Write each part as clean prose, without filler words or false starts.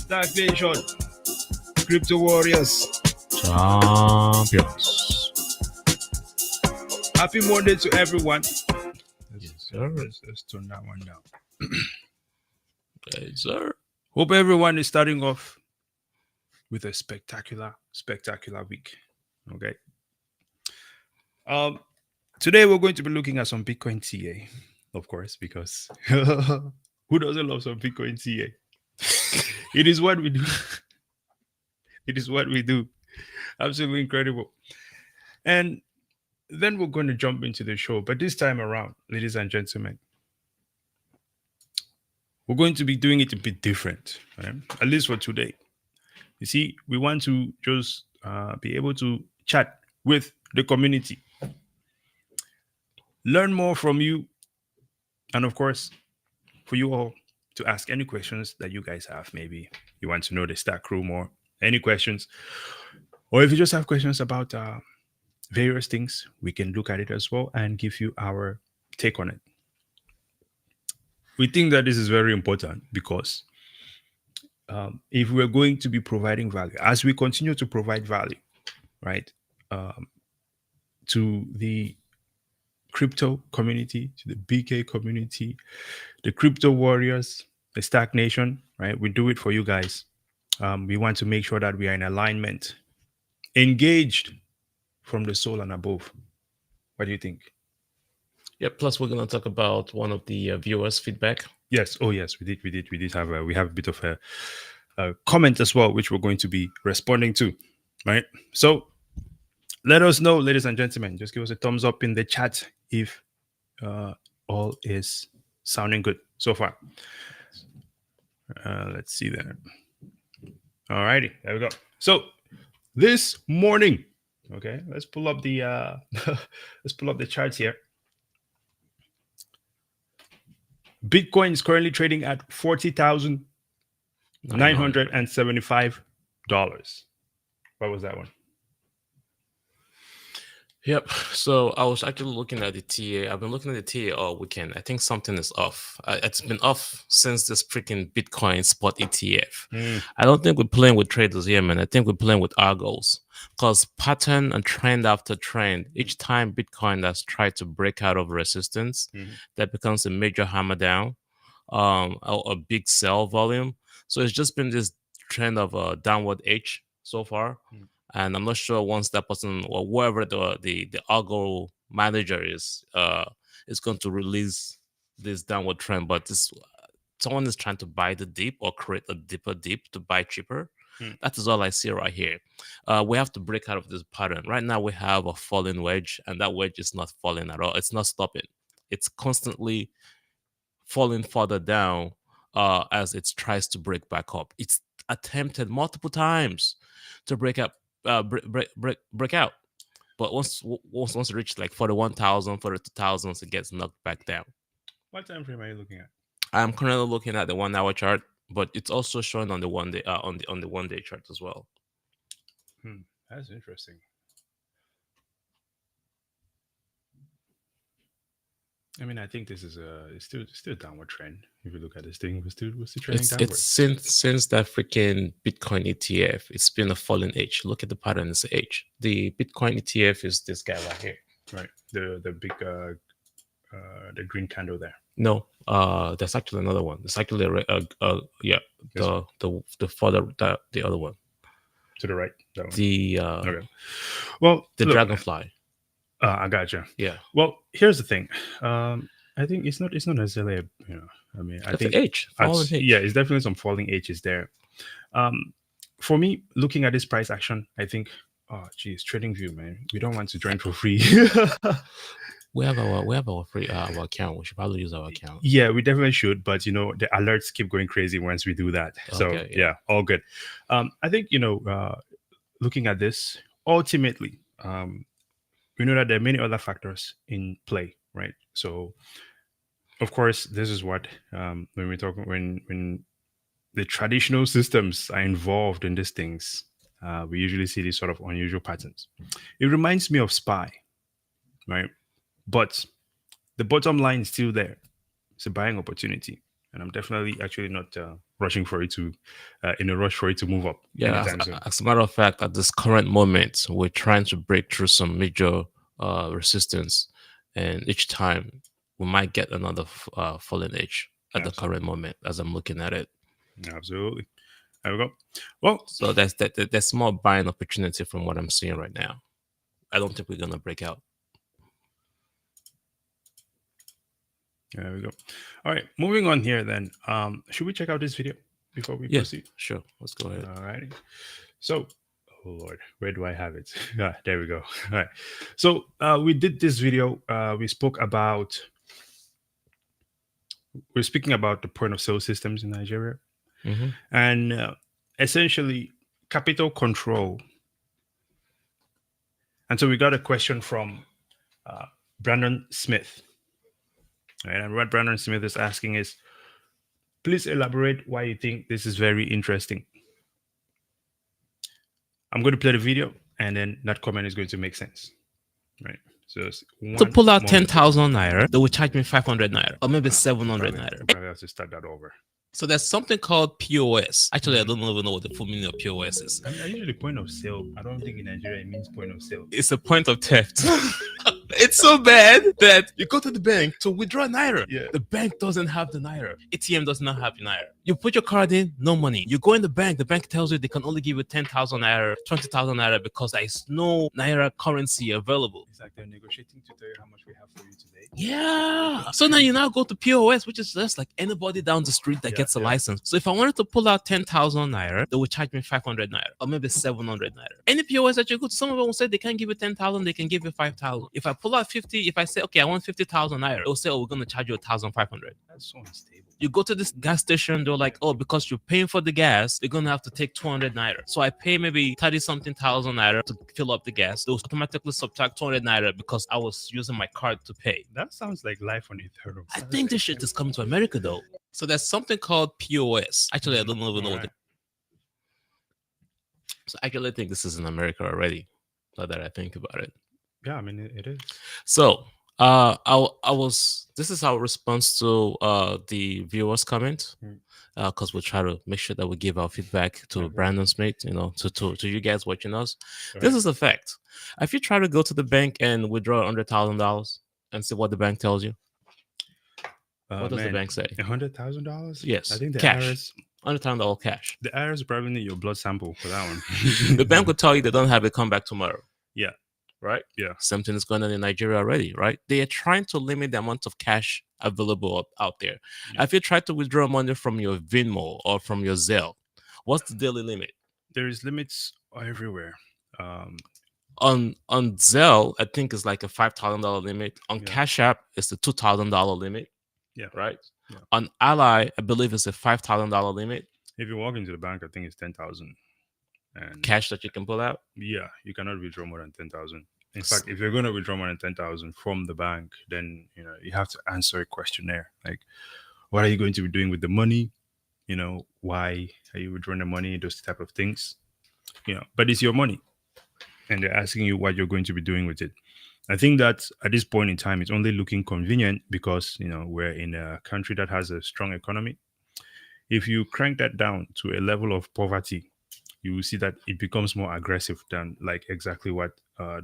Stack Nation, Crypto Warriors. Champions. Happy Monday to everyone. Yes, sir. Let's turn that one down. Yes, sir. Hope everyone is starting off with a spectacular week. Okay. Today we're going to be looking at some Bitcoin TA, of course, because who doesn't love some Bitcoin TA? It is what we do. It is what we do. Absolutely incredible. And then we're going to jump into the show. But this time around, ladies and gentlemen, we're going to be doing it a bit different, right? At least for today. You see, we want to just be able to chat with the community, learn more from you, and of course, for you all to ask any questions that you guys have. Maybe you want to know the Stack Crew more, any questions, or if you just have questions about various things, we can look at it as well and give you our take on it. We think that this is very important because if we're going to be providing value, as we continue to provide value, right, to the crypto community, to the BK community, the crypto warriors, the Stack Nation, right, we do it for you guys. We want to make sure that we are in alignment, engaged from the soul and above. What do you think? Yeah. Plus, we're gonna talk about one of the viewers' feedback. Yes. Oh, yes. We did have a bit of a comment as well, which we're going to be responding to, right? So let us know, ladies and gentlemen. Just give us a thumbs up in the chat if all is sounding good so far. Let's see there. All righty, there we go. So this morning, okay, let's pull up the charts here. Bitcoin is currently trading at $40,975. What was that one? Yep. So I was actually looking at the TA. I've been looking at the TA all weekend. I think something is off. It's been off since this freaking Bitcoin spot ETF. I don't think we're playing with traders here, man. I think we're playing with our goals. Because pattern and trend after trend, each time Bitcoin has tried to break out of resistance, that becomes a major hammer down, a big sell volume. So it's just been this trend of a downward H so far. And I'm not sure once that person or whoever the algo manager is going to release this downward trend. But someone is trying to buy the dip or create a deeper dip to buy cheaper. That is all I see right here. We have to break out of this pattern. Right now we have a falling wedge, and that wedge is not falling at all. It's not stopping. It's constantly falling further down as it tries to break back up. It's attempted multiple times to break out. Break out, but once it reaches like 41,000, 42,000, it gets knocked back down. What time frame are you looking at? I'm currently looking at the 1 hour chart, but it's also showing on the 1 day on the 1 day chart as well. That's interesting. I mean, I think this is it's still a downward trend. If you look at this thing, we're still trending downward. It's since that freaking Bitcoin ETF, it's been a falling H. Look at the pattern; it's a H. The Bitcoin ETF is this guy right here, right? The big the green candle there. No, there's actually another one. It's actually the further the other one to the right. That one. Okay. Well, the dragonfly. I gotcha. Yeah. Well, here's the thing. I think it's not necessarily I think H. Yeah, it's definitely some falling H's there. For me, looking at this price action, I think, trading view, man. We don't want to join for free. We have our free our account. We should probably use our account. Yeah, we definitely should, but the alerts keep going crazy once we do that. So yeah, all good. I think looking at this, ultimately, we know that there are many other factors in play, right? So, of course, this is what when we're talking when the traditional systems are involved in these things, we usually see these sort of unusual patterns. It reminds me of SPY, right? But the bottom line is still there. It's a buying opportunity. and I'm definitely actually not rushing for it to, in a rush for it to move up Yeah, anytime soon. as a matter of fact, at this current moment, we're trying to break through some major resistance, and each time we might get another fallen edge at the Absolutely. current moment as I'm looking at it. Absolutely. There we go. Well, So that's more buying opportunity from what I'm seeing right now. I don't think we're gonna break out. there we go. All right, moving on here then. Should we check out this video before we Yeah, proceed? sure. Let's go ahead. All right. So, oh Lord, where do I have it? There we go. All right. So we did this video. We're speaking about the point of sale systems in Nigeria, Mm-hmm. and essentially capital control. And so we got a question from Brandon Smith. Right? And what Brandon Smith is asking is, please elaborate why you think this is very interesting. I'm going to play the video, and then that comment is going to make sense. Right. So it's To pull out moment. 10,000 naira, they will charge me 500 naira or maybe 700 naira. Probably have to start that over. So there's something called POS. Actually, I don't even know what the full meaning of POS is. I mean, usually point of sale. I don't think in Nigeria it means point of sale. It's a point of theft. It's so bad that you go to the bank to withdraw naira. Yeah. The bank doesn't have the naira. ATM does not have the naira. You put your card in, no money. You go in the bank tells you they can only give you 10,000 naira, 20,000 naira because there is no naira currency available. It's like they're negotiating to tell you how much we have for you today. Yeah. So now you now go to POS, which is just like anybody down the street that gets a license. So if I wanted to pull out 10,000 naira, they would charge me 500 naira or maybe 700 naira. Any POS that you go to, some of them will say they can't give you 10,000, they can give you 5,000. If I pull out 50, if I say, okay, I want 50,000 naira, they'll say, oh, we're going to charge you 1,500. That's so unstable. You go to this gas station, they're like, oh, because you're paying for the gas, you're gonna have to take 200 naira. So I pay maybe 30 something thousand naira to fill up the gas. They'll automatically subtract 200 naira because I was using my card to pay. That sounds like life on Ethereum. I think this shit is coming to America though. So there's something called POS. Actually, I don't even know what it. So I actually think this is in America already. Now that I think about it. Yeah, I mean it is. So this is our response to the viewers comment, because we'll try to make sure that we give our feedback to Brandon Smith, to you guys watching us. Right. This is a fact. If you try to go to the bank and withdraw $100,000 and see what the bank tells you, what does the bank say? $100,000? Yes, I think the cash. $100,000 cash. The IRS probably need your blood sample for that one. The bank will tell you they don't have it, come back tomorrow. Yeah. Right? Yeah. Something is going on in Nigeria already, right? They are trying to limit the amount of cash available out there. Yeah. If you try to withdraw money from your Venmo or from your Zelle, what's the daily limit? There is limits everywhere. On Zelle, I think it's like a $5,000 limit. On Cash App, it's the $2,000 limit. Yeah. Right? Yeah. On Ally, I believe it's a $5,000 limit. If you walk into the bank, I think it's 10,000. And cash that you can pull out? Yeah, you cannot withdraw more than 10,000. In fact, if you're going to withdraw more than 10,000 from the bank, then you have to answer a questionnaire like, what are you going to be doing with the money? Why are you withdrawing the money? Those type of things. But it's your money, and they're asking you what you're going to be doing with it. I think that at this point in time, it's only looking convenient because we're in a country that has a strong economy. If you crank that down to a level of poverty, you will see that it becomes more aggressive than like exactly what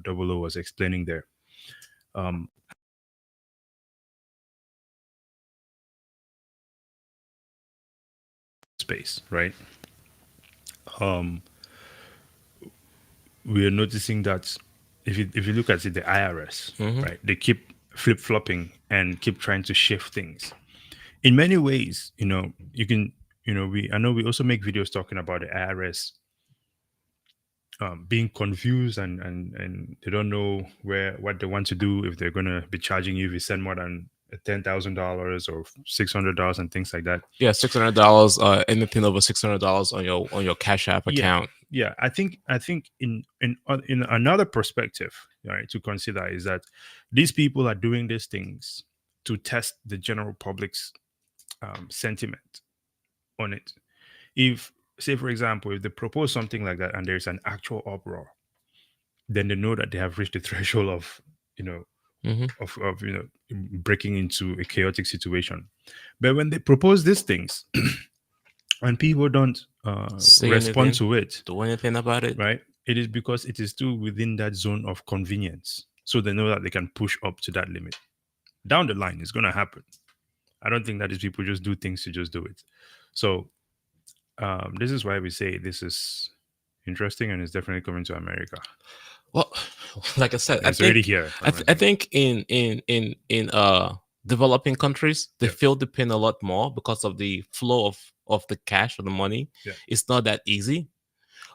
Double O was explaining there. Space, right? We are noticing that if you look at it, the IRS, right, they keep flip-flopping and keep trying to shift things. In many ways, you can, I know we also make videos talking about the IRS being confused and they don't know what they want to do, if they're going to be charging you if you send more than $10,000 or $600 and things like that. Yeah, $600, anything over $600 on your Cash App account. Yeah, I think in another perspective, right, to consider is that these people are doing these things to test the general public's sentiment on it. If, say, for example, if they propose something like that and there's an actual uproar, then they know that they have reached the threshold of, Mm-hmm. of breaking into a chaotic situation. But when they propose these things and people don't Say respond anything, to it, do anything about it. right? It is because it is still within that zone of convenience. So they know that they can push up to that limit. Down the line, it's going to happen. I don't think that these people just do things to just do it. So this is why we say this is interesting and it's definitely coming to America. Well, like I said, It's already here. I think in developing countries they Yeah. feel the pain a lot more because of the flow of the cash or the money. Yeah. It's not that easy.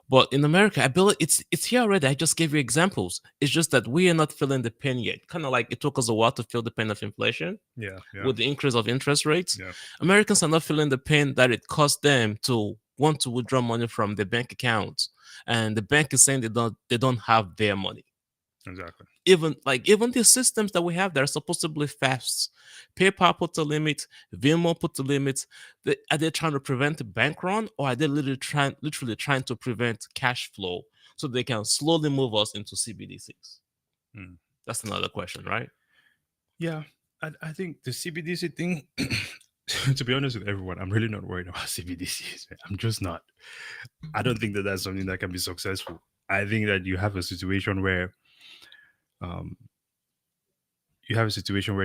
But in America, I believe it's here already. I just gave you examples. It's just that we are not feeling the pain yet. Kind of like it took us a while to feel the pain of inflation Yeah. with the increase of interest rates. Yeah. Americans are not feeling the pain that it costs them to want to withdraw money from their bank accounts, and the bank is saying they don't have their money. Exactly. Even the systems that we have that are supposed to be fast, PayPal put a limit, Venmo put a limit. Are they trying to prevent a bank run, or are they literally trying to prevent cash flow so they can slowly move us into CBDCs? Mm. That's another question, right? Yeah. I think the CBDC thing, to be honest with everyone, I'm really not worried about CBDCs. I'm just not. I don't think that that's something that can be successful. I think that you have a situation where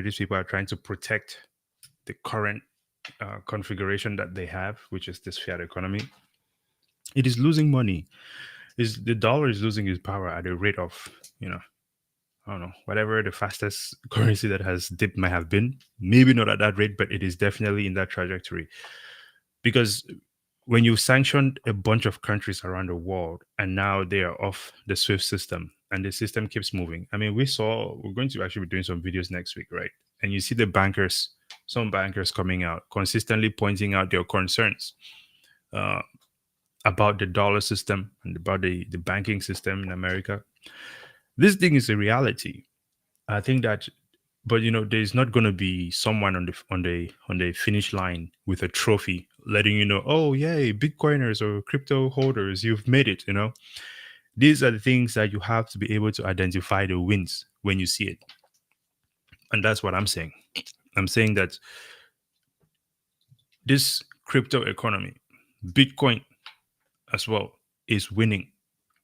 these people are trying to protect the current configuration that they have, which is this fiat economy. It is losing money. Is the dollar is losing its power at a rate of, I don't know, whatever the fastest currency that has dipped might have been. Maybe not at that rate, but it is definitely in that trajectory. Because when you sanctioned a bunch of countries around the world and now they are off the SWIFT system and the system keeps moving. I mean, we're going to actually be doing some videos next week, right? And you see some bankers coming out, consistently pointing out their concerns about the dollar system and about the banking system in America. This thing is a reality. I think that, but there's not going to be someone on the finish line with a trophy letting you know, oh yay, Bitcoiners or crypto holders, you've made it. These are the things that you have to be able to identify the wins when you see it, and that's what I'm saying. I'm saying that this crypto economy, Bitcoin as well, is winning.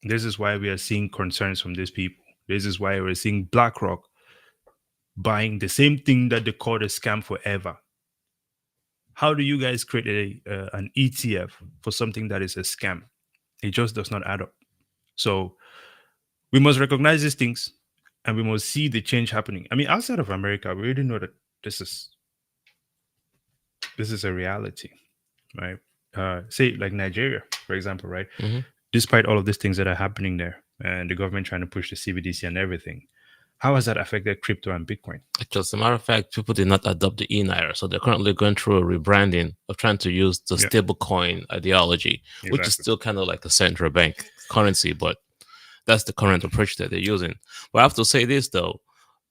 This is why we are seeing concerns from these people. This is why we're seeing BlackRock buying the same thing that they called a scam forever. How do you guys create an ETF for something that is a scam? It just does not add up. So we must recognize these things and we must see the change happening. I mean, outside of America, we already know that this is a reality, right? Say like Nigeria, for example, right? Mm-hmm. Despite all of these things that are happening there and the government trying to push the CBDC and everything, how has that affected crypto and Bitcoin? As a matter of fact, people did not adopt the e-naira, so they're currently going through a rebranding of trying to use the stablecoin ideology, which is still kind of like a central bank currency, but that's the current approach that they're using. But I have to say this though,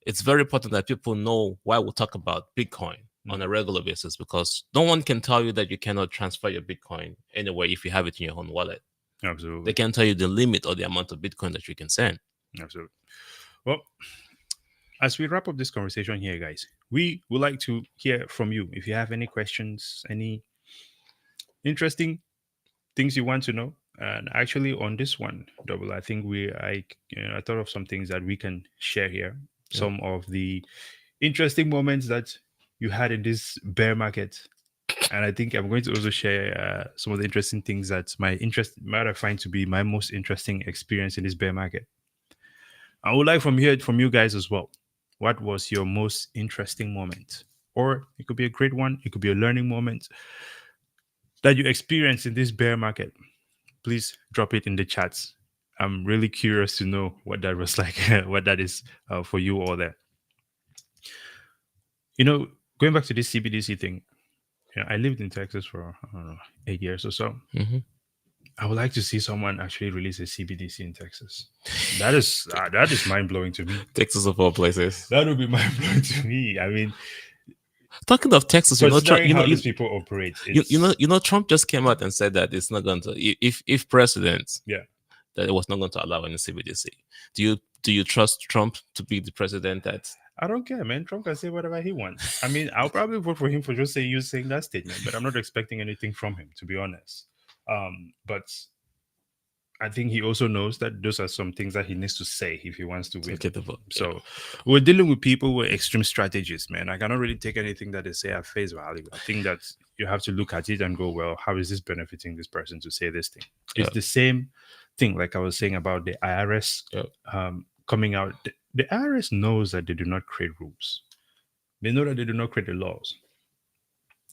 it's very important that people know why we talk about Bitcoin on a regular basis, because no one can tell you that you cannot transfer your Bitcoin anyway if you have it in your own wallet. Absolutely. They can tell you the limit or the amount of Bitcoin that you can send. Absolutely. Well, as we wrap up this conversation here, guys, we would like to hear from you. If you have any questions, any interesting things you want to know, and actually on this one, Double, I think I thought of some things that we can share here. Yeah. Some of the interesting moments that you had in this bear market, and I think I'm going to also share some of the interesting things that might find to be my most interesting experience in this bear market. I would like from you guys as well. What was your most interesting moment? Or it could be a great one. It could be a learning moment that you experienced in this bear market. Please drop it in the chats. I'm really curious to know what that was like, what that is for you all there. Going back to this CBDC thing, I lived in Texas for, I don't know, 8 years or so. Mm-hmm. I would like to see someone actually release a CBDC in Texas. That is mind-blowing to me. Texas of all places. That would be mind-blowing to me. I mean, talking of Texas, Trump, how these people operate. Trump just came out and said that it's not going to, if president, that it was not going to allow any CBDC. Do you trust Trump to be the president that I don't care, man. Trump can say whatever he wants. I mean, I'll probably vote for him for just saying that statement, but I'm not expecting anything from him, to be honest. But I think he also knows that those are some things that he needs to say if he wants to To win. get the vote. So we're dealing with people with extreme strategies, man. I cannot really take anything that they say at face value. I think that you have to look at it and go, well, how is this benefiting this person to say this thing? It's the same thing, like I was saying about the IRS coming out. The IRS knows that they do not create rules. They know that they do not create the laws.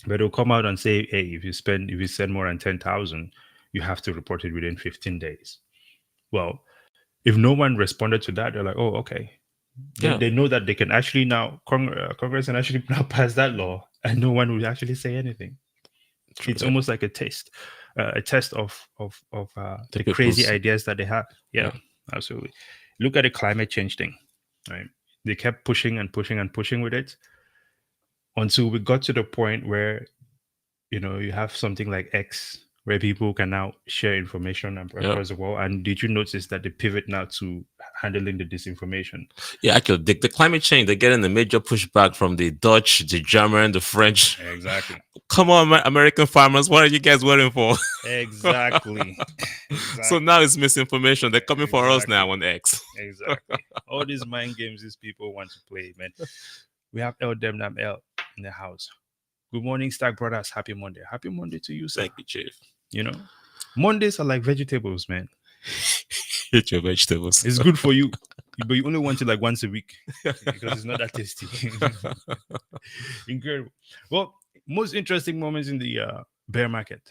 But they'll come out and say, hey, if you send more than 10,000, you have to report it within 15 days. Well, if no one responded to that, they're like, oh, okay. They know that they can actually now, Congress can actually now pass that law and no one will actually say anything. True, it's almost like a test of the crazy ideas that they have. Yeah, absolutely. Look at the climate change thing, right? They kept pushing and pushing and pushing with it until we got to the point where, you have something like X, where people can now share information across the world. And did you notice that they pivot now to handling the disinformation? Yeah, actually, the climate change, they're getting a major pushback from the Dutch, the German, the French. Exactly. Come on, American farmers, what are you guys waiting for? Exactly. So now it's misinformation. They're coming for us now on X. Exactly. All these mind games these people want to play, man. We have El Demnam El in the house. Good morning, Stack Brothers. Happy Monday. Happy Monday to you, sir. Thank you, Chief. Mondays are like vegetables, man. Eat your vegetables. It's good for you, but you only want it like once a week because it's not that tasty. Incredible. Well, most interesting moments in the bear market.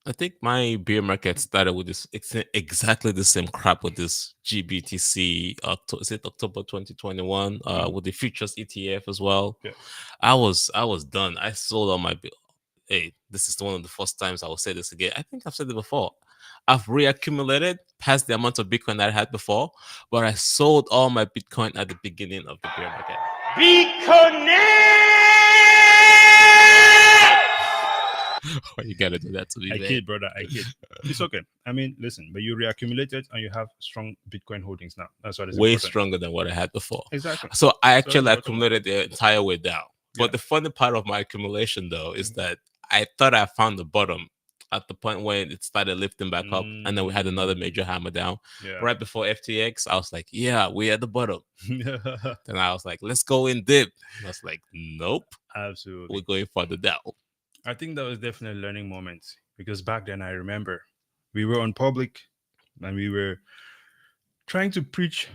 I think my bear market started with this exactly the same crap with this GBTC. Is it October 2021? With the futures ETF as well. Yeah. I was done. I sold all my. Hey, this is one of the first times I will say this again. I think I've said it before. I've reaccumulated past the amount of Bitcoin that I had before, but I sold all my Bitcoin at the beginning of the bear market. Why you gotta do that to me? I kid, brother. I kid. It's okay. I mean, listen, but you reaccumulated and you have strong Bitcoin holdings now. That's what is way important. Stronger than what I had before. Exactly. So I actually accumulated the entire way down. But the funny part of my accumulation, though, is that I thought I found the bottom at the point when it started lifting back up, and then we had another major hammer down. Right before FTX, I was like, yeah, we're at the bottom. Then I was like, let's go in dip. And I was like, nope. Absolutely. We're going further down. I think that was definitely a learning moment because back then I remember we were on public and we were trying to preach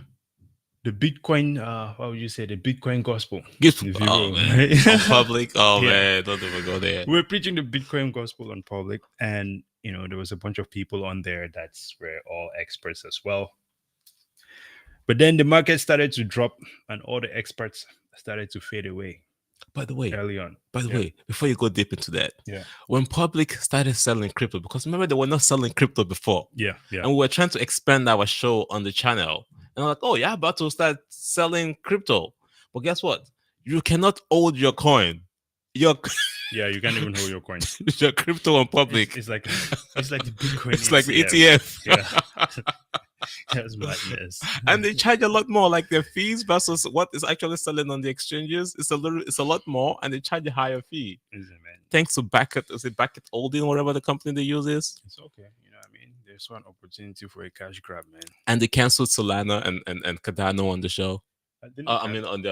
the Bitcoin, what would you say, the Bitcoin gospel? Man. On public, man, don't even go there. We're preaching the Bitcoin gospel on public, and there was a bunch of people on there that's were all experts as well. But then the market started to drop, and all the experts started to fade away. By the way, early on. By the way, before you go deep into that, yeah, when public started selling crypto, because remember they were not selling crypto before, and we were trying to expand our show on the channel, and I'm like, oh yeah, about to start selling crypto, but guess what? You cannot hold your coin. You can't even hold your coin. Your crypto on public. It's like the Bitcoin. It's like the ETF. Yeah. That's madness. And they charge a lot more, like their fees versus what is actually selling on the exchanges. It's a lot more, and they charge a higher fee. Is it, man? Thanks to Bucket, is it Bucket Holding, whatever the company they use is? It's okay. I mean, there's one opportunity for a cash grab, man. And they canceled Solana and Cardano on the show. I mean, on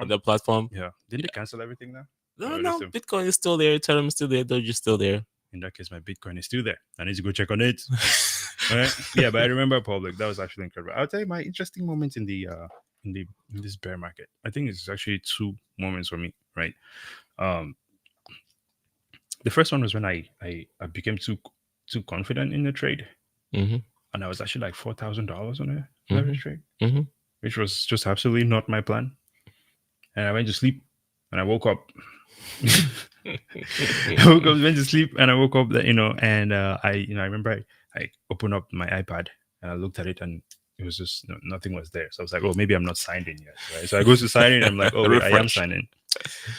their platform. Yeah. Didn't they cancel everything now? No. Bitcoin is still there. Ethereum is still there. Doge is still there. In that case, my Bitcoin is still there. I need to go check on it. Right? Yeah, but I remember public. That was actually incredible. I'll tell you my interesting moments in this bear market. I think it's actually two moments for me, right? The first one was when I became too confident in the trade, and I was actually like $4,000 on a average trade, which was just absolutely not my plan. And I went to sleep, and I woke up. Went to sleep, and I woke up. And I remember I opened up my iPad and I looked at it, and it was just nothing was there. So I was like, oh, maybe I'm not signed in yet, right? So I go to sign in, and I'm like, oh, wait, I am signed in.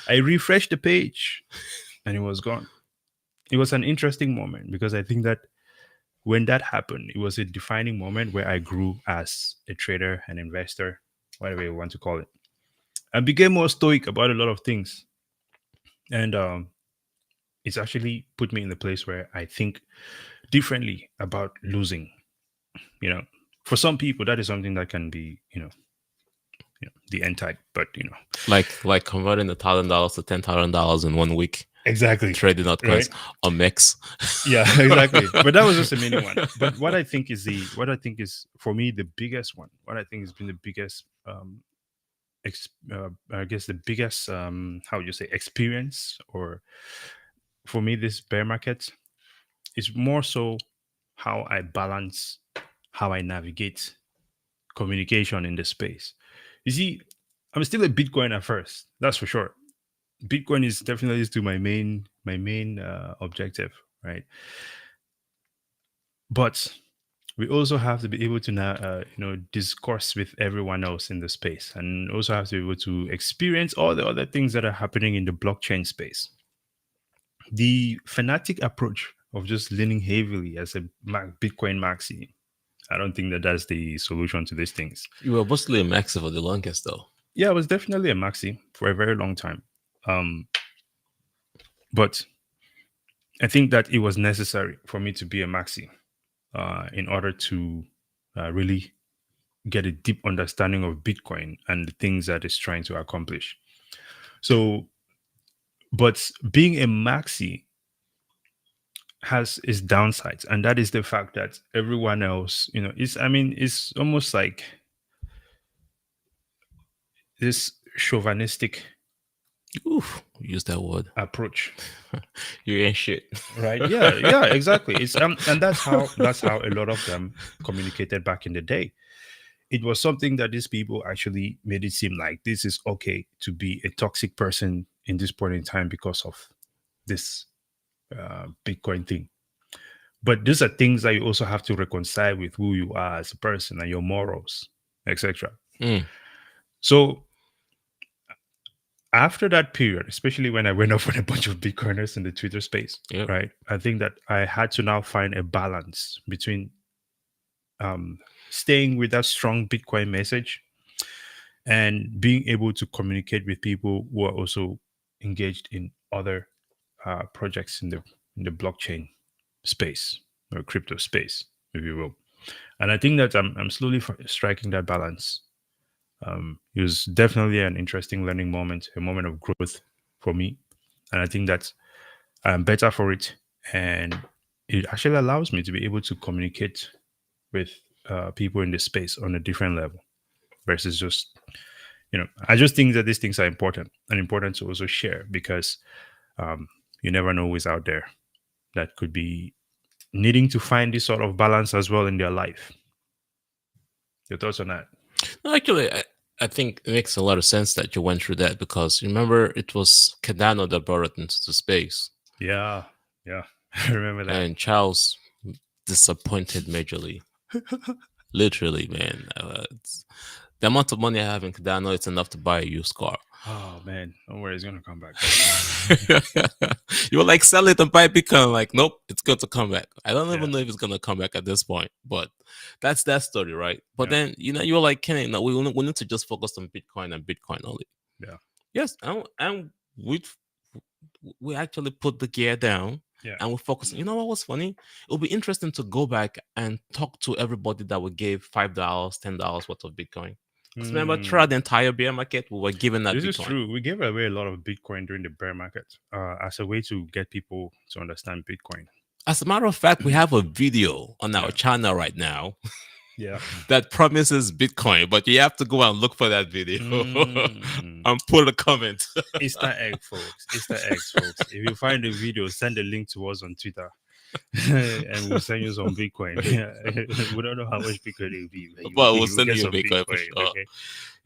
I refreshed the page, and it was gone. It was an interesting moment because I think that when that happened, it was a defining moment where I grew as a trader and investor whatever you want to call it. I became more stoic about a lot of things, and it's actually put me in the place where I think differently about losing. You know, for some people, that is something that can be, the end type, but Like converting $1,000 to $10,000 in 1 week, exactly, trading right? altcoins on Mix. Yeah, exactly. But that was just a mini one. But what I think is for me the biggest one. What I think has been the biggest, I guess the biggest, how would you say, experience, or for me this bear market is more so how I balance, how I navigate communication in the space. You see, I'm still a Bitcoin at first. That's for sure. Bitcoin is definitely still my main objective, right? But we also have to be able to now, discourse with everyone else in the space, and also have to be able to experience all the other things that are happening in the blockchain space. The fanatic approach of just leaning heavily as a Bitcoin maxi, I don't think that that's the solution to these things. You were mostly a Maxi for the longest, though. Yeah, I was definitely a maxi for a very long time. Um, but I think that it was necessary for me to be a maxi in order to really get a deep understanding of Bitcoin and the things that it's trying to accomplish. So, but being a maxi has its downsides, and that is the fact that everyone else, it's almost like this chauvinistic Oof, use that word. approach. You ain't shit. Right, yeah, yeah, exactly. It's and that's how a lot of them communicated back in the day. It was something that these people actually made it seem like this is okay to be a toxic person in this point in time because of this Bitcoin thing. But these are things that you also have to reconcile with who you are as a person and your morals, etc. Mm, So after that period, especially when I went off with a bunch of Bitcoiners in the Twitter space, yep. right? I think that I had to now find a balance between staying with that strong Bitcoin message and being able to communicate with people who are also engaged in other projects in the blockchain space or crypto space, if you will. And I think that I'm slowly striking that balance. It was definitely an interesting learning moment, a moment of growth for me, and I think that I'm better for it, and it actually allows me to be able to communicate with people in this space on a different level versus just I just think that these things are important and important to also share because you never know who's out there that could be needing to find this sort of balance as well in their life. Your thoughts on that? No, actually, I think it makes a lot of sense that you went through that because remember it was Cardano that brought it into the space, Yeah, yeah, I remember that. and Charles disappointed majorly. Literally, man. The amount of money I have in Cardano, it's enough to buy a used car. Oh man, don't worry, it's gonna come back. You were like, sell it and buy Bitcoin. Like, nope, it's going to come back. I don't even Yeah. know if it's going to come back at this point, but that's that story, right? But Yeah. then, you were like, Kenny, no, we need to just focus on Bitcoin and Bitcoin only. Yeah. Yes, and we actually put the gear down. Yeah. And we focus. You know what was funny? It'll be interesting to go back and talk to everybody that we gave $5, $10 worth of Bitcoin. Because remember, throughout the entire bear market, we were giving that This Bitcoin. is true. We gave away a lot of Bitcoin during the bear market as a way to get people to understand Bitcoin. As a matter of fact, we have a video on our channel right now Yeah. that promises Bitcoin, but you have to go and look for that video and put a comment. Easter egg, folks. Easter eggs, folks. If you find the video, send a link to us on Twitter. And we'll send you some Bitcoin. We don't know how much Bitcoin it will be, But we'll send get you some Bitcoin for sure. Okay.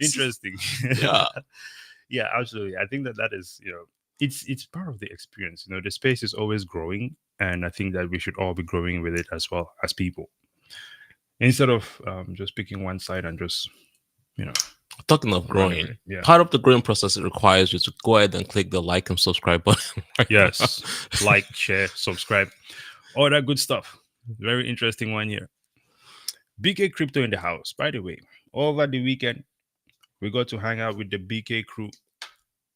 Interesting. Yeah. Yeah, absolutely. I think that is, it's part of the experience. The space is always growing, and I think that we should all be growing with it as well as people, instead of just picking one side and just, Talking of growing, it. Yeah. part of the growing process, it requires you to go ahead and click the like and subscribe button. Yes, like, share, subscribe, all that good stuff. Very interesting one here. BK Crypto in the house. By the way, over the weekend, We got to hang out with the BK crew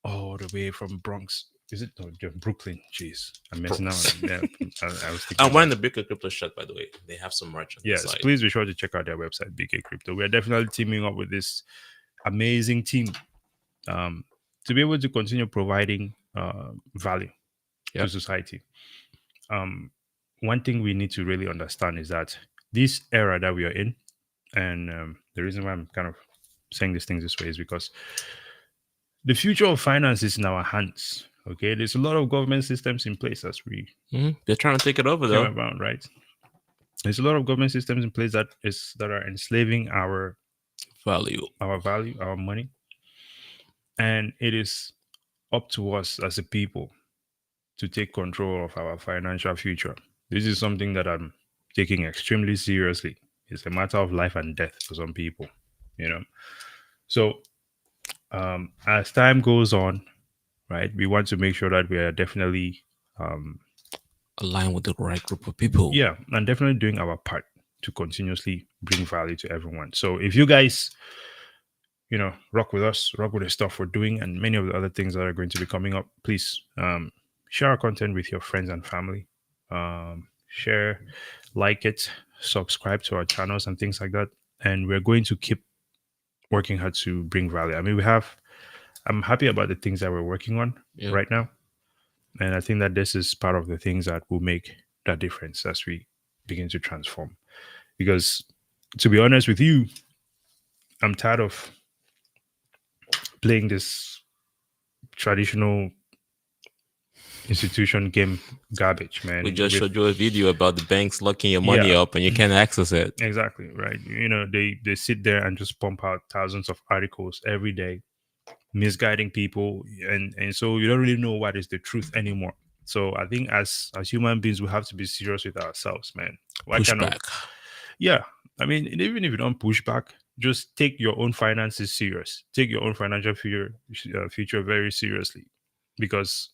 all the way from Bronx. Is it no, Brooklyn? Jeez, I'm messing up. Bronx. Yeah, I was thinking. I'm about- wearing the Bigger Crypto shirt, by the way. They have some merch on the Yes, side. please be sure to check out their website, BK Crypto. We are definitely teaming up with this amazing team to be able to continue providing value to Yep. society. One thing we need to really understand is that this era that we are in, and the reason why I'm kind of saying these things this way is because the future of finance is in our hands. Okay, there's a lot of government systems in place as we They're trying to take it over, came though. around, right? There's a lot of government systems in place that are enslaving our Value. value, our money, and it is up to us as a people to take control of our financial future. This is something that I'm taking extremely seriously. It's a matter of life and death for some people, you know. So as time goes on, right, we want to make sure that we are definitely Align with the right group of people. yeah, and definitely doing our part to continuously bring value to everyone. So if you guys, you know, rock with us, rock with the stuff we're doing, and many of the other things that are going to be coming up, please share our content with your friends and family. Share, like it, subscribe to our channels and things like that. And we're going to keep working hard to bring value. I mean, I'm happy about the things that we're working on Yeah. right now. And I think that this is part of the things that will make that difference as we begin to transform. Because to be honest with you, I'm tired of playing this traditional institution game garbage, man. We just With- showed you a video about the banks locking your money Yeah. up and you can't access it. Exactly, right. You know, they sit there and just pump out thousands of articles every day, misguiding people, and so you don't really know what is the truth anymore. So I think as human beings, we have to be serious with ourselves, man. Push back. Yeah, I mean, even if you don't push back, just take your own finances serious. Take your own financial future very seriously, because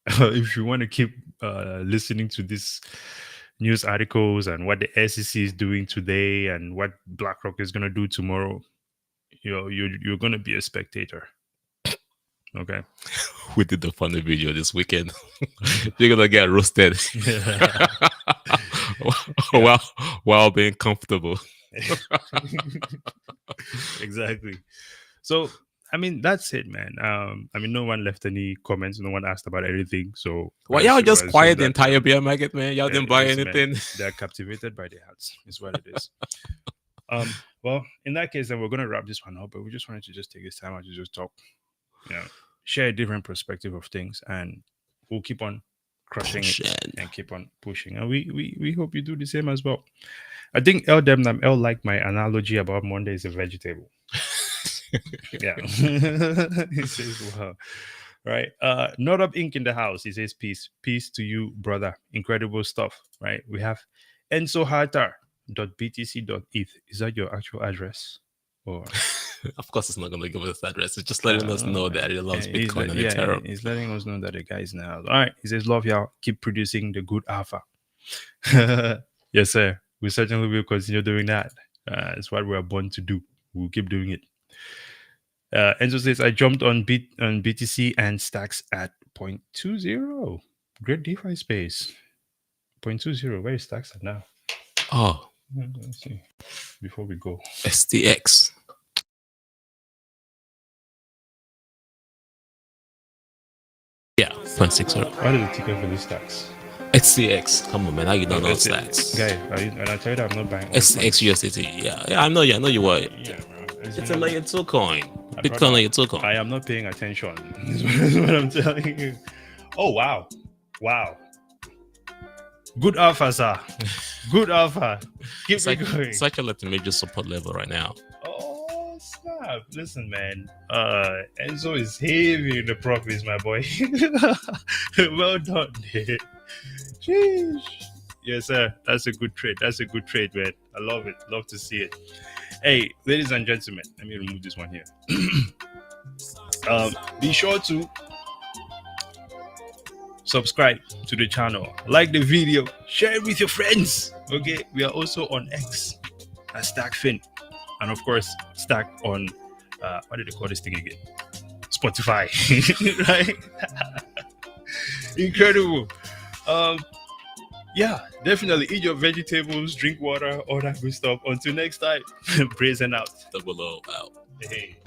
if you want to keep listening to these news articles and what the SEC is doing today and what BlackRock is going to do tomorrow, you're going to be a spectator. Okay. We did the funny video this weekend. You're gonna get roasted while being comfortable. Exactly. So I mean, that's it, man. I mean, no one left any comments. No one asked about anything. So Well, I y'all assume- just I assume quiet the that- entire bear market, man. Y'all didn't buy yes, man. anything. They're captivated by the hats. Is what it is. Well, in that case, then we're gonna wrap this one up. But we just wanted to just take this time out to just talk, share a different perspective of things, and we'll keep on crushing it Pushing. and keep on pushing. And we hope you do the same as well. I think L liked my analogy about Monday is a vegetable. Yeah. He says, wow. Right. Not Up Ink in the house. He says, peace to you, brother. Incredible stuff. Right. We have ensohartar.btc.eth. Is that your actual address? Or Of course, it's not gonna give us address. It's just letting us know that he loves Bitcoin and Ethereum. he's letting us know that the guy's in the house. All right. He says, love y'all. Keep producing the good alpha. Yes, sir. We certainly will continue doing that. It's what we're born to do. We'll keep doing it. Enzo says, I jumped on BTC and stacks at 0.20. Great DeFi space. 0.20. Where is stacks at now? Oh, Let's see. Before we go. STX. Yeah, 0.60. What is the ticket for these stacks? STX. Come on, man. How you don't know That's it. stacks? Guy, and I tell you that I'm not buying all STX USDT. Yeah, I know you. I know you were. Yeah, bro. It's a layer 2 coin. brother, Bitcoin layer 2 coin. I am not paying attention. Is what I'm telling you. Oh, wow. Wow. Good alpha, sir. Good alpha. Keep It's it like, going. it's like you're at the major support level right now. Oh, snap. Listen, man. Enzo is heavy in the profits, my boy. Well done. Sheesh. Yes, sir. That's a good trade. That's a good trade, man. I love it. Love to see it. Hey, ladies and gentlemen, let me remove this one here. Be sure to subscribe to the channel, like the video, share it with your friends. Okay, we are also on X at StackFin, and of course, Stack on what did they call this thing again? Spotify, right? Incredible. Yeah, definitely eat your vegetables, drink water, all that good stuff. Until next time, brazen out. Double O out. Hey.